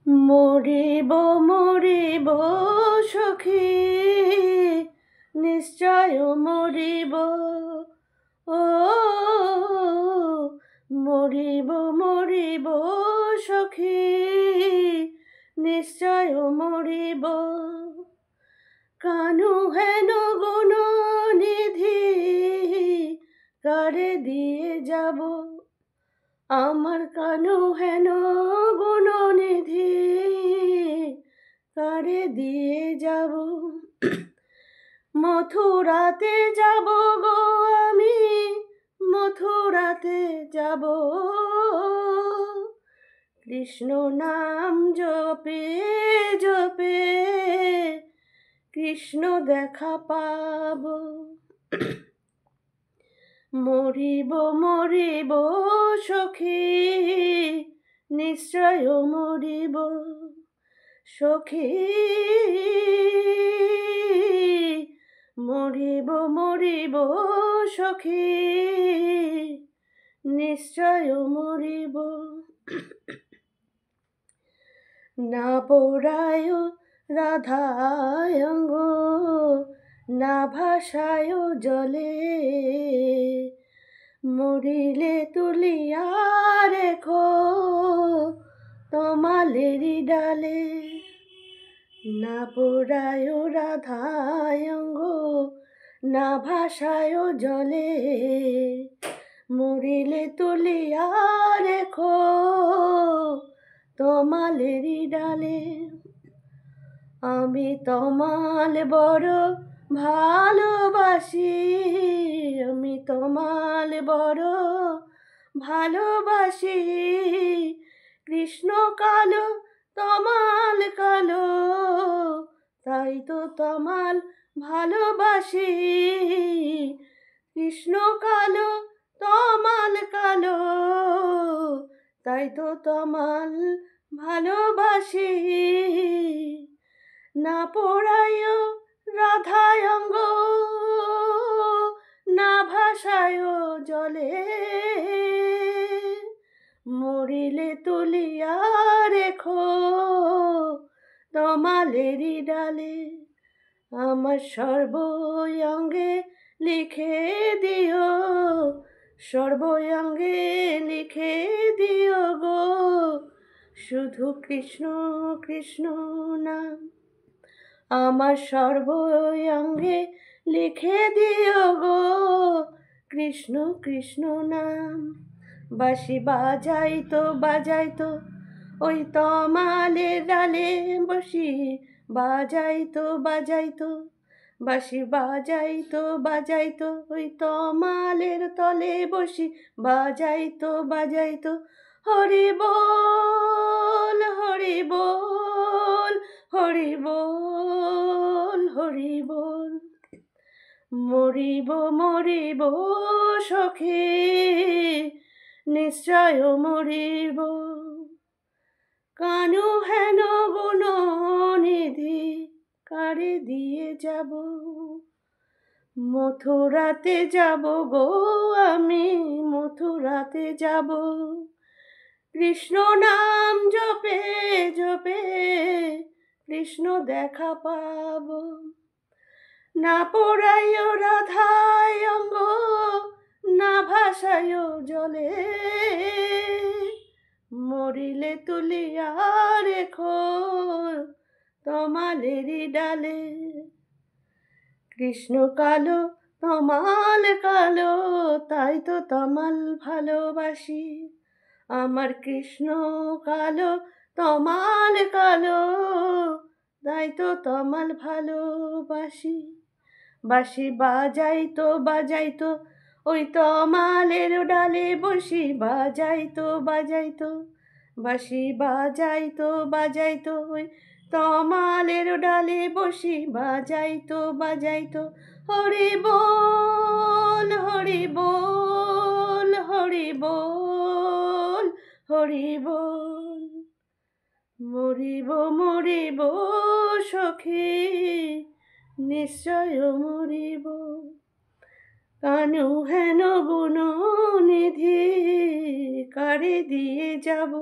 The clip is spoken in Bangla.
মরিব মরিব সখী, নিশ্চয় মরিব। ও মরিব মরিব সখী, নিশ্চয় মরিব। কানু হেন গুণ নিধি কারে দিয়ে যাব, আমার কানু হেন গুণ নিধি কারে দিয়ে যাব। মথুরাতে যাব গো আমি, মথুরাতে যাব। কৃষ্ণ নাম জপে জপে কৃষ্ণ দেখা পাব। মরিব মরিব সখী, নিশ্চয় মরিব। সখী মরিব মরিব সখী, নিশ্চয় মরিব। না পোড়ায় রাধায় অঙ্গ, না ভাষায় জলে, মরিলে তুলিয়া রেখো তমালেরই ডালে। না পোড়ায় রাধায় অঙ্গ, না ভাষায় জলে, মরিলে তুলিয়া রেখো তমালেরই ডালে। আমি তমাল বড় ভালোবাসি, আমি তমাল বড় ভালোবাসি। কৃষ্ণ কালো তমাল কালো, তাই তো তমাল ভালোবাসি। কৃষ্ণ কালো তমাল কালো, তাই তো তমাল ভালোবাসি। না পোড়ায় রাধায় অঙ্গ, না ভাষায় জলে, মরিলে তুলিয়া রেখো তমালেরই ডালে। আমার সর্বঙ্গে লিখে দিও, সর্বঙ্গে লিখে দিও গো, শুধু কৃষ্ণ কৃষ্ণ নাম। আমার সর্বঙ্গে লিখে দিও গো, কৃষ্ণ কৃষ্ণ নাম। বাঁশি বাজাইতো বাজাইতো ওই তমালের ডালে বসি, বাজাইতো বাজাইতো বাঁশি বাজাইতো বাজাইতো ওই তমালের তলে বসি, বাজাইতো বাজাইতো। হরি বল হরি বল হরি বল হরি বল। মরিব মরিব সখী, নিশ্চয় মরিব। কানু হেন গুণ নিধি কারে দিয়ে যাব, মথুরাতে যাব গো আমি, মথুরাতে যাব। কৃষ্ণ নাম জপে জপে কৃষ্ণ দেখা পাব। না পোড়ায় রাধায় অঙ্গ, না ভাষায় জলে, মরিলে তুলিয়া রেখো তমালেরই ডালে। কৃষ্ণ কালো তমাল কালো, তাই তো তমাল ভালোবাসি। আমার কৃষ্ণ কালো তমাল কালো, তাই তো তমাল ভালোবাসি। বাঁশি বাজাইতো বাজাইতো ওই তমালের ডালে বসি, বাজাইতো বাজাইতো বাঁশি বাজাইতো বাজাইতো ওই তমালের ডালে বসি, বাজাইতো বাজাইতো। হরি বল হরি বল হরি বল হরি বল। মরিব মরিব সখী, নিশ্চয় মরিব। কানু হেন গুণ নিধি কারে দিয়ে যাব।